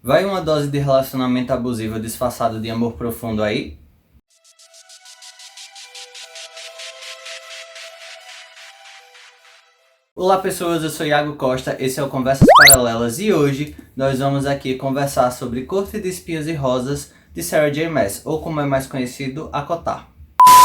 Vai uma dose de relacionamento abusivo disfarçado de amor profundo aí? Olá pessoas, eu sou Iago Costa, esse é o Conversas Paralelas e hoje nós vamos aqui conversar sobre Corte de Espinhos e Rosas de Sarah J. Maas, ou como é mais conhecido, ACOTAR.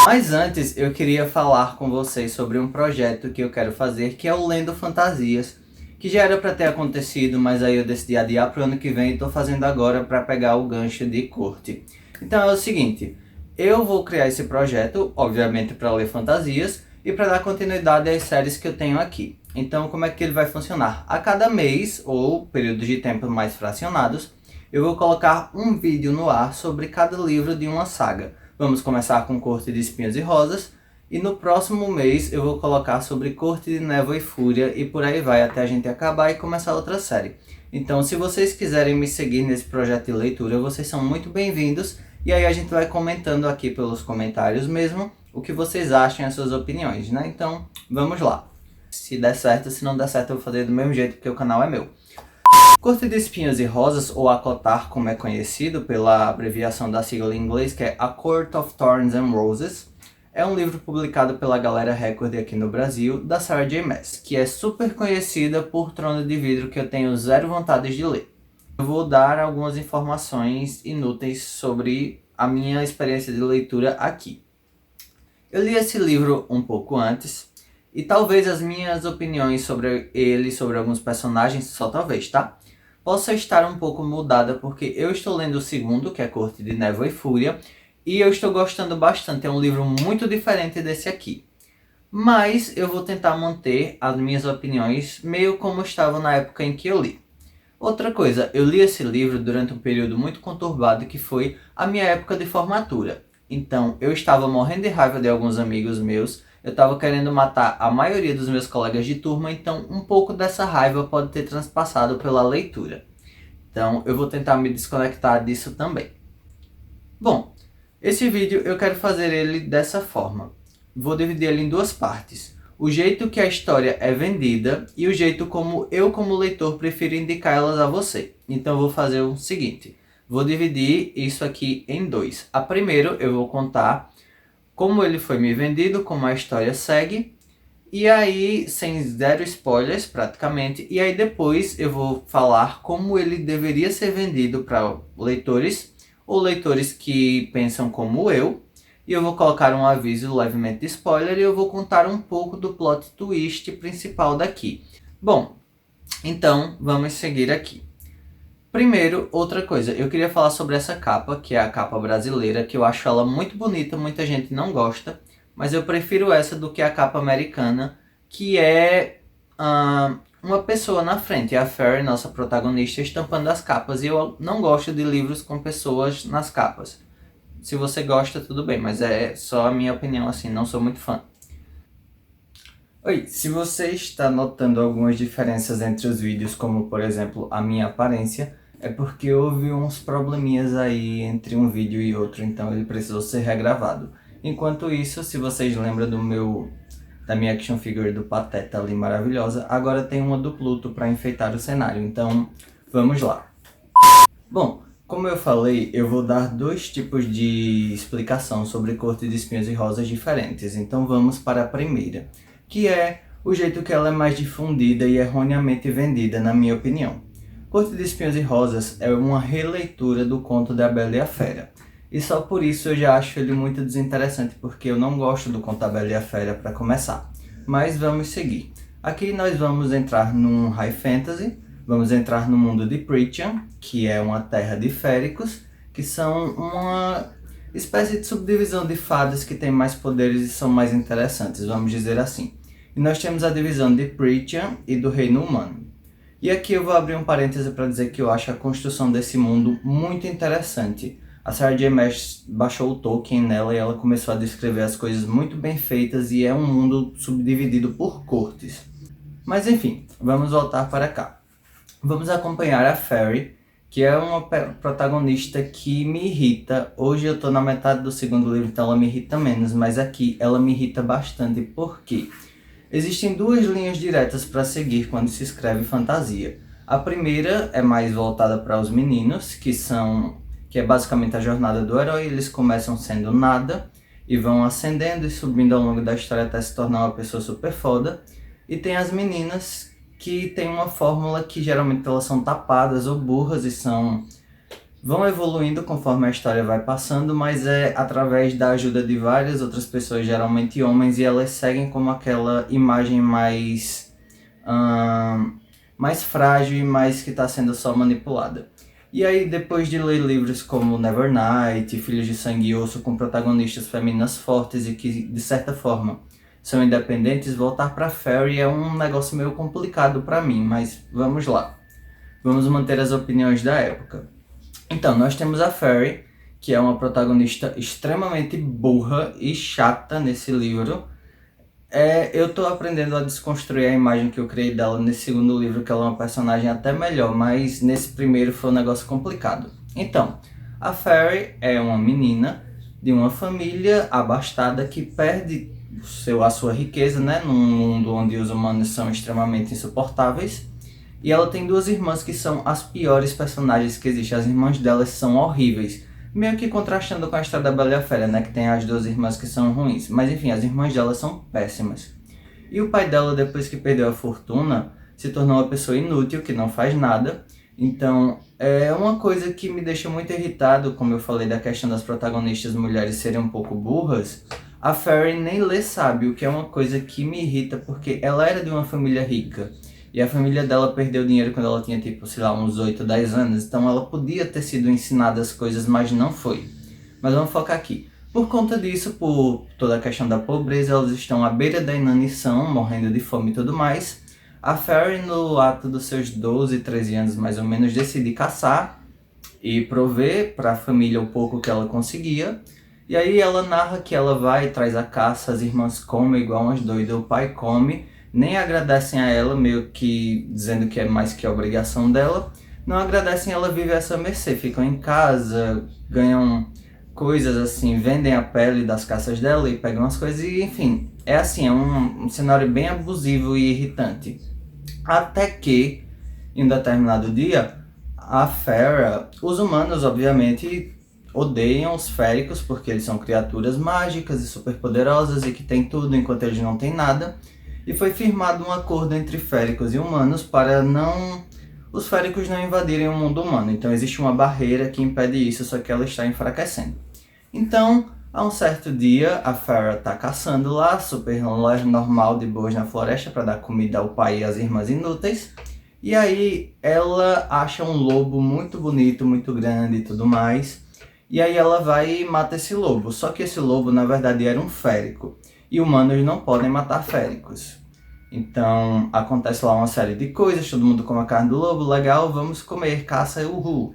Mas antes eu queria falar com vocês sobre um projeto que eu quero fazer, que é o Lendo Fantasias, que já era para ter acontecido, mas aí eu decidi adiar para o ano que vem e estou fazendo agora para pegar o gancho de corte. Então é o seguinte, eu vou criar esse projeto, obviamente para ler fantasias, e para dar continuidade às séries que eu tenho aqui. Então como é que ele vai funcionar? A cada mês, ou períodos de tempo mais fracionados, eu vou colocar um vídeo no ar sobre cada livro de uma saga. Vamos começar com Corte de Espinhos e Rosas, e no próximo mês eu vou colocar sobre Corte de Névoa e Fúria, e por aí vai até a gente acabar e começar outra série. Então se vocês quiserem me seguir nesse projeto de leitura, vocês são muito bem-vindos, e aí a gente vai comentando aqui pelos comentários mesmo, o que vocês acham e as suas opiniões, né? Então, vamos lá. Se der certo, se não der certo, eu vou fazer do mesmo jeito, porque o canal é meu. Corte de Espinhos e Rosas, ou ACOTAR, como é conhecido pela abreviação da sigla em inglês, que é A Court of Thorns and Roses, é um livro publicado pela Galera Record aqui no Brasil, da Sarah J. Maas, que é super conhecida por Trono de Vidro, que eu tenho zero vontade de ler. Eu vou dar algumas informações inúteis sobre a minha experiência de leitura aqui. Eu li esse livro um pouco antes, e talvez as minhas opiniões sobre ele, sobre alguns personagens, só talvez, tá? Possa estar um pouco mudada, porque eu estou lendo o segundo, que é Corte de Névoa e Fúria, e eu estou gostando bastante, é um livro muito diferente desse aqui. Mas eu vou tentar manter as minhas opiniões meio como estavam na época em que eu li. Outra coisa, eu li esse livro durante um período muito conturbado que foi a minha época de formatura. Então, eu estava morrendo de raiva de alguns amigos meus, eu estava querendo matar a maioria dos meus colegas de turma, então um pouco dessa raiva pode ter transpassado pela leitura. Então, eu vou tentar me desconectar disso também. Bom, esse vídeo eu quero fazer ele dessa forma. Vou dividir ele em duas partes. O jeito que a história é vendida e o jeito como eu, como leitor, prefiro indicar elas a você. Então, eu vou fazer o seguinte. Vou dividir isso aqui em dois. A primeiro eu vou contar como ele foi me vendido, como a história segue. E aí, sem zero spoilers praticamente. E aí depois eu vou falar como ele deveria ser vendido para leitores ou leitores que pensam como eu. E eu vou colocar um aviso levemente de spoiler e eu vou contar um pouco do plot twist principal daqui. Bom, então vamos seguir aqui. Primeiro, outra coisa, eu queria falar sobre essa capa, que é a capa brasileira, que eu acho ela muito bonita, muita gente não gosta, mas eu prefiro essa do que a capa americana, que é uma pessoa na frente, a Fairy, nossa protagonista, estampando as capas, e eu não gosto de livros com pessoas nas capas. Se você gosta, tudo bem, mas é só a minha opinião, assim, não sou muito fã. Oi, se você está notando algumas diferenças entre os vídeos, como por exemplo a minha aparência, é porque houve uns probleminhas aí entre um vídeo e outro, então ele precisou ser regravado. Enquanto isso, se vocês lembram da minha action figure do Pateta ali maravilhosa, agora tem uma do Pluto para enfeitar o cenário, então vamos lá. Bom, como eu falei, eu vou dar dois tipos de explicação sobre Corte de Espinhos e Rosas diferentes, então vamos para a primeira, que é o jeito que ela é mais difundida e erroneamente vendida, na minha opinião. Corte de Espinhos e Rosas é uma releitura do conto da Bela e a Fera. E só por isso eu já acho ele muito desinteressante, porque eu não gosto do conto da Bela e a Fera para começar. Mas vamos seguir. Aqui nós vamos entrar num high fantasy, vamos entrar no mundo de Prythian, que é uma terra de féricos, que são uma espécie de subdivisão de fadas que tem mais poderes e são mais interessantes, vamos dizer assim. E nós temos a divisão de Prythian e do Reino Humano. E aqui eu vou abrir um parêntese para dizer que eu acho a construção desse mundo muito interessante. A Sarah J. Maas baixou o Tolkien nela e ela começou a descrever as coisas muito bem feitas e é um mundo subdividido por cortes. Mas enfim, vamos voltar para cá. Vamos acompanhar a Fairy, que é uma protagonista que me irrita. Hoje eu estou na metade do segundo livro, então ela me irrita menos, mas aqui ela me irrita bastante porque existem duas linhas diretas para seguir quando se escreve fantasia. A primeira é mais voltada para os meninos, que é basicamente a jornada do herói. Eles começam sendo nada e vão ascendendo e subindo ao longo da história até se tornar uma pessoa super foda. E tem as meninas que tem uma fórmula que geralmente elas são tapadas ou burras e vão evoluindo conforme a história vai passando, mas é através da ajuda de várias outras pessoas, geralmente homens, e elas seguem como aquela imagem mais frágil e mais que está sendo só manipulada. E aí, depois de ler livros como Nevernight, Filhos de Sangue e Osso, com protagonistas femininas fortes e que, de certa forma, são independentes, voltar para Fairy é um negócio meio complicado para mim, mas vamos lá. Vamos manter as opiniões da época. Então, nós temos a Fairy, que é uma protagonista extremamente burra e chata nesse livro. Eu tô aprendendo a desconstruir a imagem que eu criei dela nesse segundo livro, que ela é uma personagem até melhor, mas nesse primeiro foi um negócio complicado. Então, a Fairy é uma menina de uma família abastada que perde a sua riqueza, né, num mundo onde os humanos são extremamente insuportáveis. E ela tem duas irmãs que são as piores personagens que existem. As irmãs delas são horríveis. Meio que contrastando com a história da Bela e a Fera, né? Que tem as duas irmãs que são ruins. Mas enfim, as irmãs delas são péssimas. E o pai dela, depois que perdeu a fortuna, se tornou uma pessoa inútil, que não faz nada. Então, é uma coisa que me deixa muito irritado, como eu falei da questão das protagonistas mulheres serem um pouco burras. A Fairy nem lê sabe, o que é uma coisa que me irrita, porque ela era de uma família rica. E a família dela perdeu dinheiro quando ela tinha, tipo, sei lá, uns 8, 10 anos. Então ela podia ter sido ensinada as coisas, mas não foi. Mas vamos focar aqui. Por conta disso, por toda a questão da pobreza, elas estão à beira da inanição, morrendo de fome e tudo mais. A Fairy, no ato dos seus 12, 13 anos mais ou menos, decide caçar e prover para a família o pouco que ela conseguia. E aí ela narra que ela vai e traz a caça, as irmãs comem igual umas doidas, o pai come, nem agradecem a ela, meio que dizendo que é mais que a obrigação dela. Não agradecem, ela vive essa mercê, ficam em casa, ganham coisas assim, vendem a pele das caças dela e pegam as coisas e enfim, é assim, é um cenário bem abusivo e irritante. Até que, em um determinado dia, a Fera, os humanos obviamente odeiam os féricos porque eles são criaturas mágicas e superpoderosas e que têm tudo enquanto eles não têm nada. E foi firmado um acordo entre féricos e humanos para os féricos não invadirem o mundo humano. Então existe uma barreira que impede isso, só que ela está enfraquecendo. Então, a um certo dia, a Fera está caçando lá, super normal, de boas na floresta, para dar comida ao pai e às irmãs inúteis. E aí ela acha um lobo muito bonito, muito grande e tudo mais. E aí ela vai e mata esse lobo. Só que esse lobo, na verdade, era um férico. E humanos não podem matar féricos. Então, acontece lá uma série de coisas, todo mundo come a carne do lobo, legal, vamos comer, caça, uhul.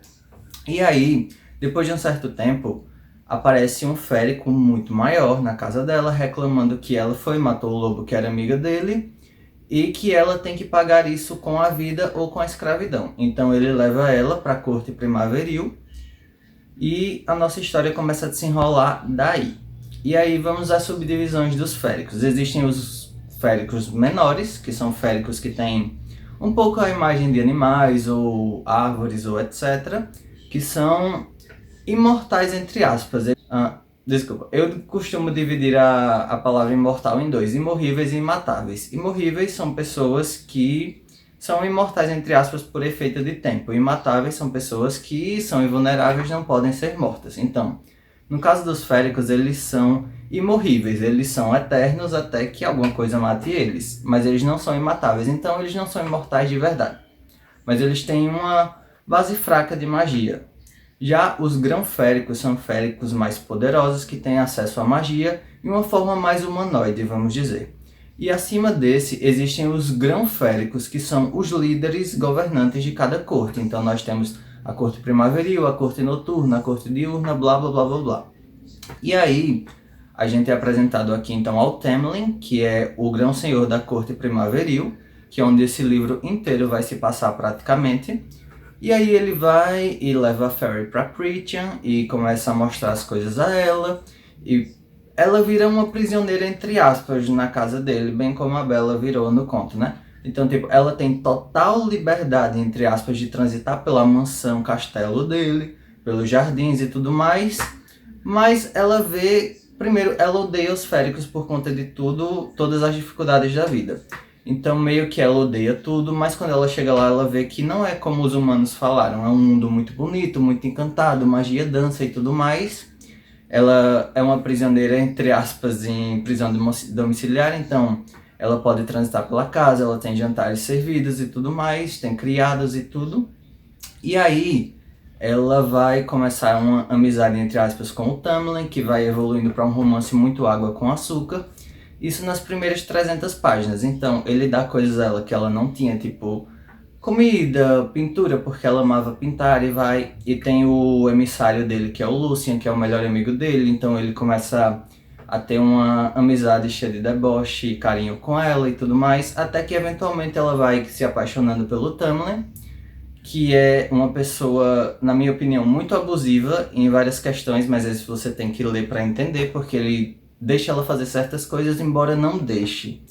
E aí, depois de um certo tempo, aparece um férico muito maior na casa dela, reclamando que ela foi e matou o lobo que era amiga dele, e que ela tem que pagar isso com a vida ou com a escravidão. Então ele leva ela para a corte primaveril, e a nossa história começa a desenrolar daí. E aí vamos às subdivisões dos féricos. Existem os féricos menores, que são féricos que têm um pouco a imagem de animais, ou árvores, ou etc. Que são imortais, entre aspas. Desculpa, eu costumo dividir a palavra imortal em dois, imorríveis e imatáveis. Imorríveis são pessoas que são imortais, entre aspas, por efeito de tempo. Imatáveis são pessoas que são invulneráveis, não podem ser mortas. Então, no caso dos féricos, eles são imorríveis, eles são eternos até que alguma coisa mate eles. Mas eles não são imatáveis, então eles não são imortais de verdade. Mas eles têm uma base fraca de magia. Já os grão-féricos são féricos mais poderosos que têm acesso à magia e uma forma mais humanoide, vamos dizer. E acima desse existem os grão-féricos, que são os líderes governantes de cada corte. Então nós temos a corte primaveril, a corte noturna, a corte diurna, blá blá blá blá blá. E aí a gente é apresentado aqui então ao Tamlin, que é o grão-senhor da corte primaveril, que é onde esse livro inteiro vai se passar praticamente. E aí ele vai e leva a Fairy pra Prythian e começa a mostrar as coisas a ela. E ela vira uma prisioneira, entre aspas, na casa dele, bem como a Bella virou no conto, né? Então, tipo, ela tem total liberdade, entre aspas, de transitar pela mansão, castelo dele, pelos jardins e tudo mais, mas ela vê, primeiro, ela odeia os féricos por conta de tudo, todas as dificuldades da vida. Então, meio que ela odeia tudo, mas quando ela chega lá, ela vê que não é como os humanos falaram, é um mundo muito bonito, muito encantado, magia, dança e tudo mais. Ela é uma prisioneira, entre aspas, em prisão domiciliar, então ela pode transitar pela casa, ela tem jantares servidos e tudo mais, tem criados e tudo. E aí, ela vai começar uma amizade, entre aspas, com o Tamlin, que vai evoluindo para um romance muito água com açúcar. Isso nas primeiras 300 páginas. Então, ele dá coisas a ela que ela não tinha, tipo comida, pintura, porque ela amava pintar e vai. E tem o emissário dele, que é o Lucian, que é o melhor amigo dele. Então, ele começa a ter uma amizade cheia de deboche e carinho com ela e tudo mais. Até que, eventualmente, ela vai se apaixonando pelo Tamlin, que é uma pessoa, na minha opinião, muito abusiva em várias questões, mas esse você tem que ler para entender, porque ele deixa ela fazer certas coisas, embora não deixe.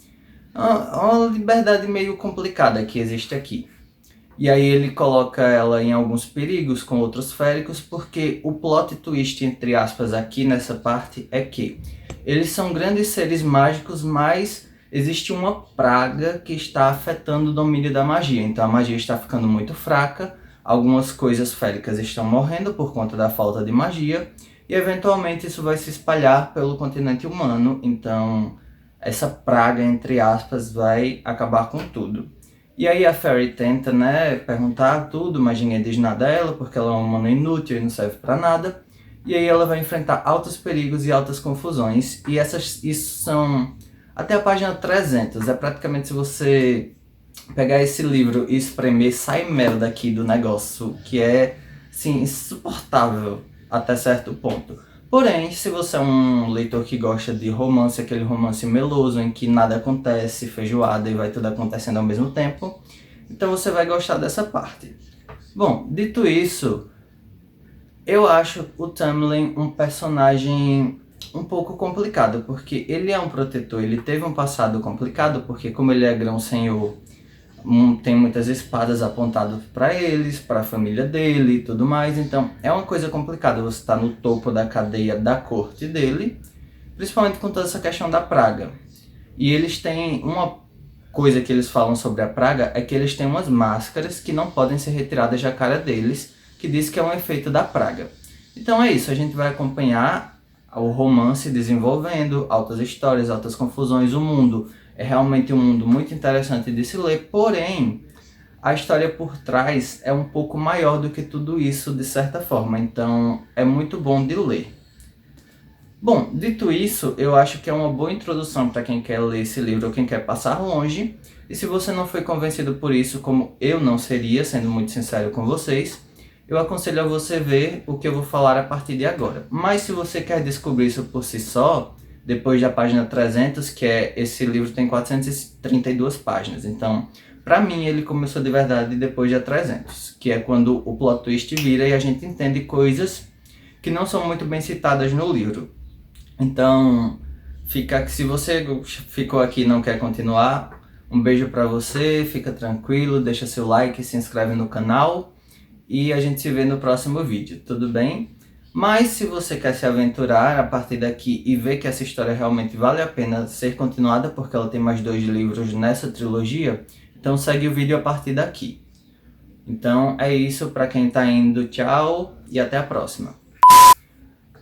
Uma liberdade meio complicada que existe aqui. E aí ele coloca ela em alguns perigos com outros féricos, porque o plot twist, entre aspas, aqui nessa parte é que eles são grandes seres mágicos, mas existe uma praga que está afetando o domínio da magia. Então a magia está ficando muito fraca, algumas coisas féricas estão morrendo por conta da falta de magia, e eventualmente isso vai se espalhar pelo continente humano. Então essa praga, entre aspas, vai acabar com tudo. E aí a Fairy tenta, né, perguntar tudo, mas ninguém diz nada a ela, porque ela é uma humana inútil e não serve pra nada. E aí ela vai enfrentar altos perigos e altas confusões, e isso são até a página 300. É praticamente, se você pegar esse livro e espremer, sai mel daqui do negócio, que é, sim, insuportável até certo ponto. Porém, se você é um leitor que gosta de romance, aquele romance meloso em que nada acontece, feijoada e vai tudo acontecendo ao mesmo tempo, então você vai gostar dessa parte. Bom, dito isso, eu acho o Tamlin um personagem um pouco complicado, porque ele é um protetor, ele teve um passado complicado, porque como ele é grão-senhor, tem muitas espadas apontadas para eles, para a família dele e tudo mais. Então é uma coisa complicada você estar no topo da cadeia da corte dele, principalmente com toda essa questão da praga. E eles têm uma coisa que eles falam sobre a praga, é que eles têm umas máscaras que não podem ser retiradas da cara deles, que diz que é um efeito da praga. Então é isso, a gente vai acompanhar o romance desenvolvendo, altas histórias, altas confusões, o mundo é realmente um mundo muito interessante de se ler, porém, a história por trás é um pouco maior do que tudo isso, de certa forma, então é muito bom de ler. Bom, dito isso, eu acho que é uma boa introdução para quem quer ler esse livro ou quem quer passar longe, e se você não foi convencido por isso, como eu não seria, sendo muito sincero com vocês, eu aconselho a você ver o que eu vou falar a partir de agora. Mas se você quer descobrir isso por si só, depois da página 300, que é, esse livro tem 432 páginas, então pra mim ele começou de verdade depois da 300, que é quando o plot twist vira e a gente entende coisas que não são muito bem citadas no livro. Então, se você ficou aqui e não quer continuar, um beijo pra você, fica tranquilo, deixa seu like, se inscreve no canal e a gente se vê no próximo vídeo, tudo bem? Mas se você quer se aventurar a partir daqui e ver que essa história realmente vale a pena ser continuada, porque ela tem mais 2 livros nessa trilogia, então segue o vídeo a partir daqui. Então é isso, para quem tá indo, tchau e até a próxima.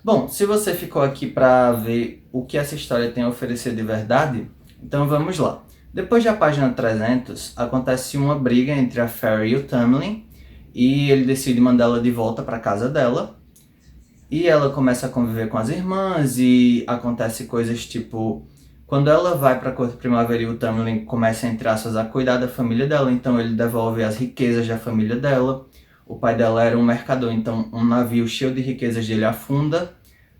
Bom, se você ficou aqui para ver o que essa história tem a oferecer de verdade, então vamos lá. Depois da página 300, acontece uma briga entre a Fairy e o Tamlin, e ele decide mandá-la de volta para casa dela. E ela começa a conviver com as irmãs e acontece coisas tipo... Quando ela vai para a corte primaveril, o Tamlin começa, entre aspas, a cuidar da família dela, então ele devolve as riquezas da família dela. O pai dela era um mercador, então um navio cheio de riquezas dele afunda,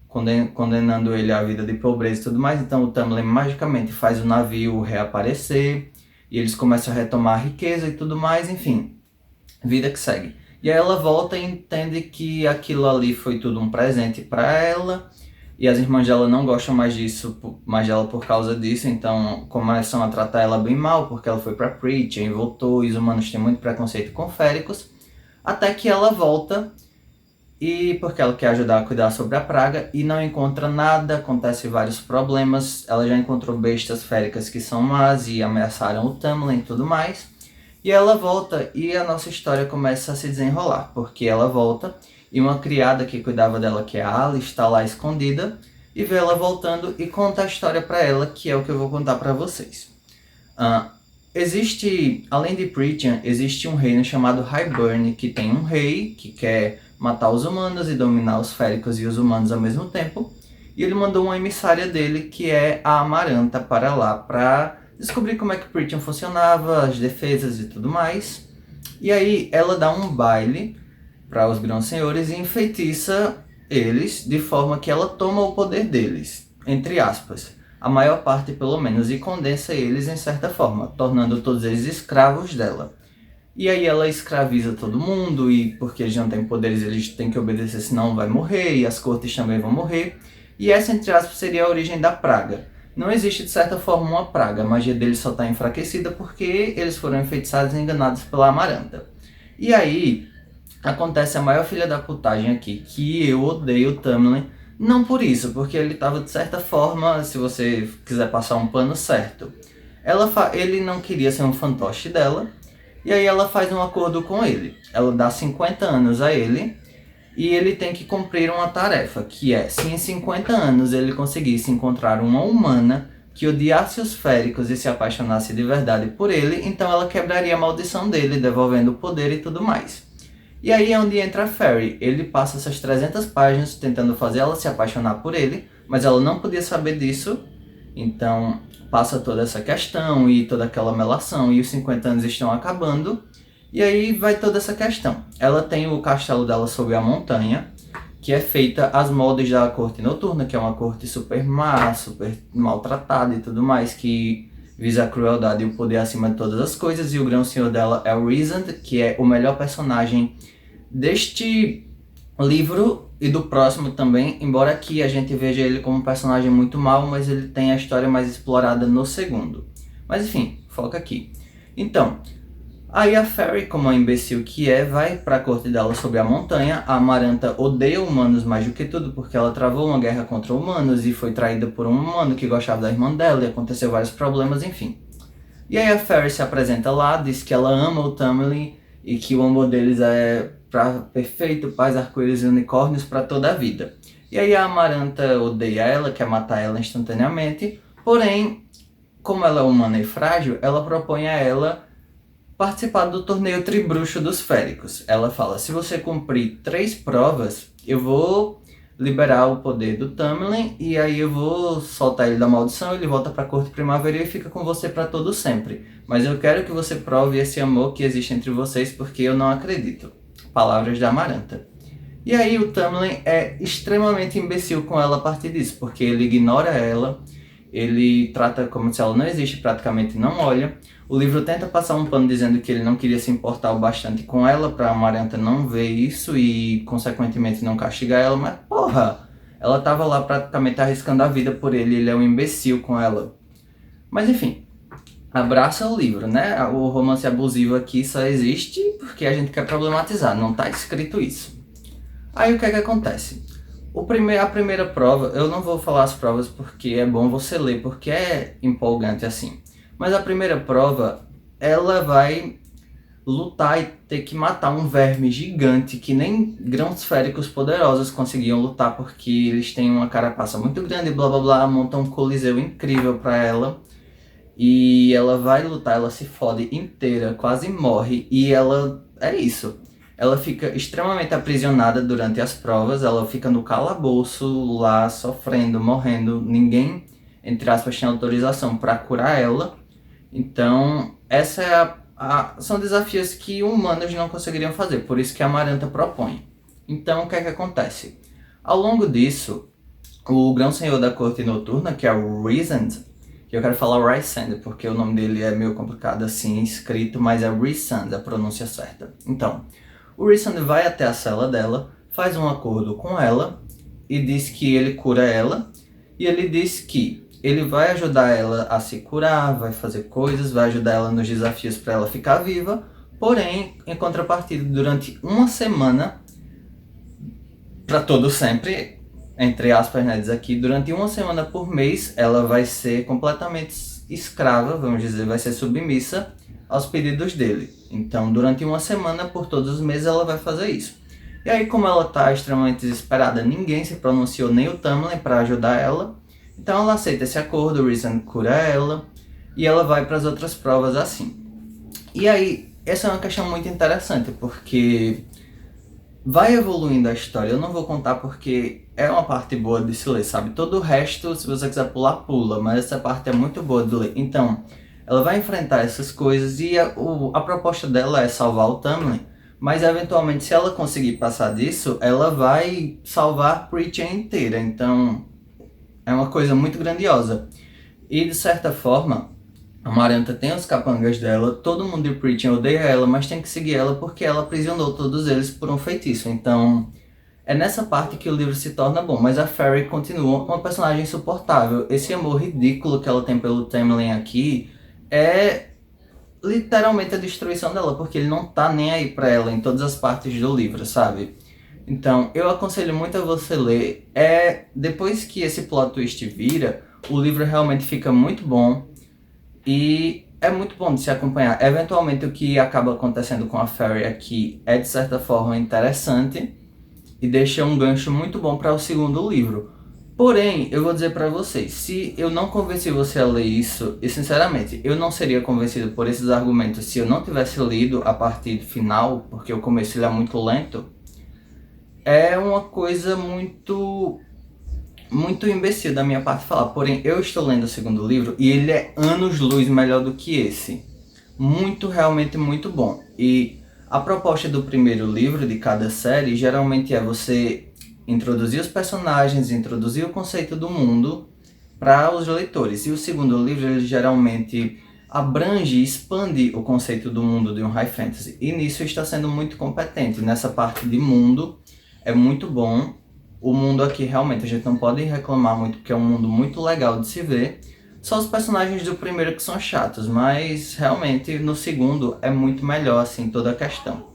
condenando ele à vida de pobreza e tudo mais. Então o Tamlin magicamente faz o navio reaparecer, e eles começam a retomar a riqueza e tudo mais, enfim, vida que segue. E aí ela volta e entende que aquilo ali foi tudo um presente para ela, e as irmãs dela não gostam mais dela por causa disso, então começam a tratar ela bem mal, porque ela foi pra Prythian e voltou, e os humanos têm muito preconceito com féricos, até que ela volta, e porque ela quer ajudar a cuidar sobre a praga, e não encontra nada, acontece vários problemas, ela já encontrou bestas féricas que são más e ameaçaram o Tamlin e tudo mais, e ela volta e a nossa história começa a se desenrolar, porque ela volta e uma criada que cuidava dela, que é a Alice, está lá escondida e vê ela voltando e conta a história para ela, que é o que eu vou contar para vocês. Além de Prythian, existe um reino chamado Hybern, que tem um rei que quer matar os humanos e dominar os féricos e os humanos ao mesmo tempo. E ele mandou uma emissária dele, que é a Amaranta, para lá, para descobrir como é que Prythian funcionava, as defesas e tudo mais. E aí ela dá um baile para os grãos-senhores e enfeitiça eles, de forma que ela toma o poder deles, entre aspas, a maior parte pelo menos, e condensa eles em certa forma, tornando todos eles escravos dela. E aí ela escraviza todo mundo, e porque eles não têm poderes, eles têm que obedecer, senão vai morrer, e as cortes também vão morrer. E essa, entre aspas, seria a origem da praga. Não existe, de certa forma, uma praga, a magia deles só está enfraquecida porque eles foram enfeitiçados e enganados pela Amaranta. E aí acontece a maior filha da putagem aqui, que eu odeio o Tamlin, não por isso, porque ele estava, de certa forma, se você quiser passar um pano, certo. Ele não queria ser um fantoche dela, e aí ela faz um acordo com ele. Ela dá 50 anos a ele, e ele tem que cumprir uma tarefa, que é, se em 50 anos ele conseguisse encontrar uma humana que odiasse os féricos e se apaixonasse de verdade por ele, então ela quebraria a maldição dele, devolvendo o poder e tudo mais. E aí é onde entra a Fairy. Ele passa essas 300 páginas tentando fazer ela se apaixonar por ele, mas ela não podia saber disso, então passa toda essa questão e toda aquela melação, e os 50 anos estão acabando, e aí vai toda essa questão. Ela tem o castelo dela sob a montanha, que é feita às moldes da corte noturna, que é uma corte super má, super maltratada e tudo mais, que visa a crueldade e o poder acima de todas as coisas, e o grão-senhor dela é o Rhysand, que é o melhor personagem deste livro e do próximo também, embora aqui a gente veja ele como um personagem muito mau, mas ele tem a história mais explorada no segundo. Mas enfim, foca aqui. Então, aí a Fairy, como a imbecil que é, vai para a corte dela sob a montanha. A Amaranta odeia humanos mais do que tudo, porque ela travou uma guerra contra humanos e foi traída por um humano que gostava da irmã dela, e aconteceu vários problemas, enfim. E aí a Fairy se apresenta lá, diz que ela ama o Tamlin e que o amor deles é perfeito, paz, arco-íris e unicórnios para toda a vida. E aí a Amaranta odeia ela, quer matar ela instantaneamente, porém, como ela é humana e frágil, ela propõe a ela participar do torneio Tribruxo dos Féricos. Ela fala, se você cumprir 3 provas, eu vou liberar o poder do Tamlin, e aí eu vou soltar ele da maldição, ele volta pra Corte Primaveril e fica com você pra todo sempre. Mas eu quero que você prove esse amor que existe entre vocês, porque eu não acredito. Palavras da Amaranta. E aí o Tamlin é extremamente imbecil com ela a partir disso, porque ele ignora ela, ele trata como se ela não existe, praticamente não olha. O livro tenta passar um pano dizendo que ele não queria se importar o bastante com ela, pra Amaranta não ver isso e, consequentemente, não castigar ela, mas porra, ela tava lá praticamente arriscando a vida por ele, ele é um imbecil com ela. Mas enfim, abraça o livro, né? O romance abusivo aqui só existe porque a gente quer problematizar, não tá escrito isso. Aí o que é que acontece? A primeira prova, eu não vou falar as provas porque é bom você ler, porque é empolgante assim. Mas a primeira prova, ela vai lutar e ter que matar um verme gigante que nem grãos féricos poderosos conseguiam lutar, porque eles têm uma carapaça muito grande e blá blá blá, montam um coliseu incrível pra ela. E ela vai lutar, ela se fode inteira, quase morre, e ela, é isso. Ela fica extremamente aprisionada durante as provas, ela fica no calabouço lá, sofrendo, morrendo, ninguém, entre aspas, tinha autorização para curar ela. Então, essa é são desafios que humanos não conseguiriam fazer, por isso que a Amaranta propõe. Então, o que é que acontece? Ao longo disso, o grão-senhor da corte noturna, que é o Rhysand, que eu quero falar Rhysand, porque o nome dele é meio complicado assim, escrito, mas é Rhysand, a pronúncia certa. Então, o Rhysand vai até a cela dela, faz um acordo com ela, e diz que ele cura ela. E ele diz que ele vai ajudar ela a se curar, vai fazer coisas, vai ajudar ela nos desafios para ela ficar viva. Porém, em contrapartida, durante uma semana, para todo sempre, entre aspas, né, diz aqui, durante uma semana por mês, ela vai ser completamente escrava, vamos dizer, vai ser submissa aos pedidos dele. Então, durante uma semana, por todos os meses, ela vai fazer isso. E aí, como ela está extremamente desesperada, ninguém se pronunciou, nem o Tamlin, para ajudar ela. Então ela aceita esse acordo, o Rhysand cura ela, e ela vai para as outras provas assim. E aí, essa é uma questão muito interessante, porque vai evoluindo a história. Eu não vou contar porque é uma parte boa de se ler, sabe? Todo o resto, se você quiser pular, pula, mas essa parte é muito boa de ler. Então, ela vai enfrentar essas coisas e a proposta dela é salvar o Tamlin, mas eventualmente, se ela conseguir passar disso, ela vai salvar a Prychn inteira. Então, é uma coisa muito grandiosa. E de certa forma, a Maranta tem os capangas dela, todo mundo de Prychn odeia ela, mas tem que seguir ela porque ela aprisionou todos eles por um feitiço. Então, é nessa parte que o livro se torna bom, mas a Fairy continua uma personagem insuportável. Esse amor ridículo que ela tem pelo Tamlin aqui é literalmente a destruição dela, porque ele não tá nem aí pra ela em todas as partes do livro, sabe? Então, eu aconselho muito a você ler. Depois que esse plot twist vira, o livro realmente fica muito bom e é muito bom de se acompanhar. Eventualmente, o que acaba acontecendo com a Fairy aqui é, de certa forma, interessante e deixa um gancho muito bom para o segundo livro. Porém, eu vou dizer pra vocês, se eu não convenci você a ler isso, e sinceramente, eu não seria convencido por esses argumentos se eu não tivesse lido a parte final, porque o começo ele é muito lento, é uma coisa muito imbecil da minha parte falar. Porém, eu estou lendo o segundo livro e ele é anos-luz melhor do que esse. Realmente muito bom. E a proposta do primeiro livro de cada série geralmente é você introduzir os personagens, introduzir o conceito do mundo para os leitores. E o segundo livro, ele geralmente abrange e expande o conceito do mundo de um high fantasy. E nisso está sendo muito competente. Nessa parte de mundo, é muito bom. O mundo aqui, realmente, a gente não pode reclamar muito, porque é um mundo muito legal de se ver. Só os personagens do primeiro que são chatos, mas realmente no segundo é muito melhor, assim, toda a questão.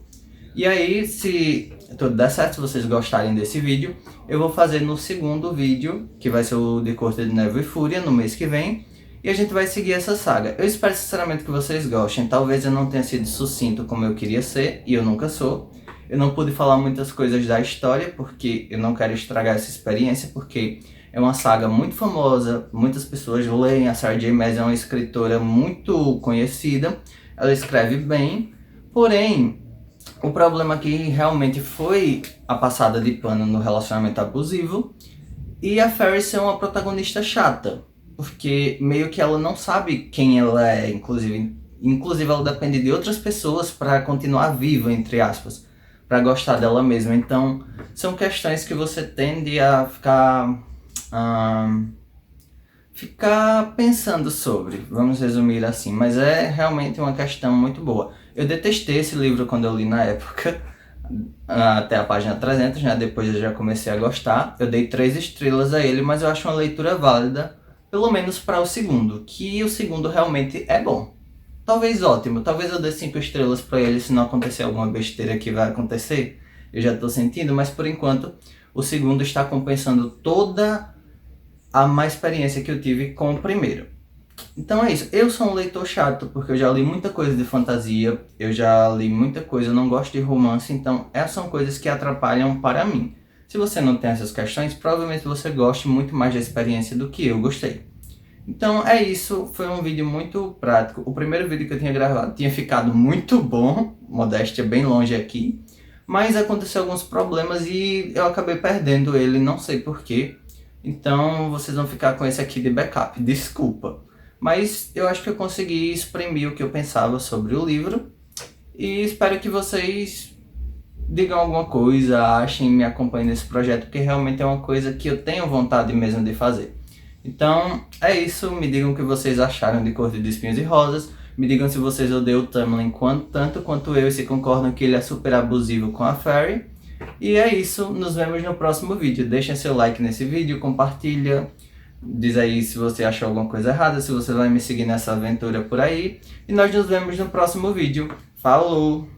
E aí, se tudo der certo, se vocês gostarem desse vídeo, eu vou fazer no segundo vídeo, que vai ser o de Corte de Névoa e Fúria, no mês que vem, e a gente vai seguir essa saga. Eu espero sinceramente que vocês gostem. Talvez eu não tenha sido sucinto como eu queria ser, e eu nunca sou. Eu não pude falar muitas coisas da história, porque eu não quero estragar essa experiência, porque é uma saga muito famosa, muitas pessoas leem. A Sarah J. Maas é uma escritora muito conhecida, ela escreve bem, porém, o problema aqui realmente foi a passada de pano no relacionamento abusivo e a Fairy ser uma protagonista chata, porque meio que ela não sabe quem ela é, inclusive ela depende de outras pessoas para continuar viva, entre aspas, para gostar dela mesma. Então, são questões que você tende a ficar pensando sobre, vamos resumir assim, mas é realmente uma questão muito boa. Eu detestei esse livro quando eu li na época, até a página 300, né? Depois eu já comecei a gostar. Eu dei 3 estrelas a ele, mas eu acho uma leitura válida, pelo menos para o segundo, que o segundo realmente é bom. Talvez ótimo, talvez eu dê 5 estrelas para ele se não acontecer alguma besteira que vai acontecer. Eu já estou sentindo, mas por enquanto o segundo está compensando toda a má experiência que eu tive com o primeiro. Então é isso, eu sou um leitor chato, porque eu já li muita coisa de fantasia, eu já li muita coisa, eu não gosto de romance, então essas são coisas que atrapalham para mim. Se você não tem essas questões, provavelmente você goste muito mais da experiência do que eu gostei. Então é isso, foi um vídeo muito prático. O primeiro vídeo que eu tinha gravado tinha ficado muito bom, modéstia bem longe aqui, mas aconteceu alguns problemas e eu acabei perdendo ele, não sei porquê. Então vocês vão ficar com esse aqui de backup, desculpa. Mas eu acho que eu consegui exprimir o que eu pensava sobre o livro. E espero que vocês digam alguma coisa, achem, me acompanhem nesse projeto, porque realmente é uma coisa que eu tenho vontade mesmo de fazer. Então é isso, me digam o que vocês acharam de Corte de Espinhos e Rosas. Me digam se vocês odeiam o Tamlin tanto quanto eu e se concordam que ele é super abusivo com a Fairy. E é isso, nos vemos no próximo vídeo. Deixa seu like nesse vídeo, compartilha, diz aí se você achou alguma coisa errada, se você vai me seguir nessa aventura por aí. E nós nos vemos no próximo vídeo. Falou!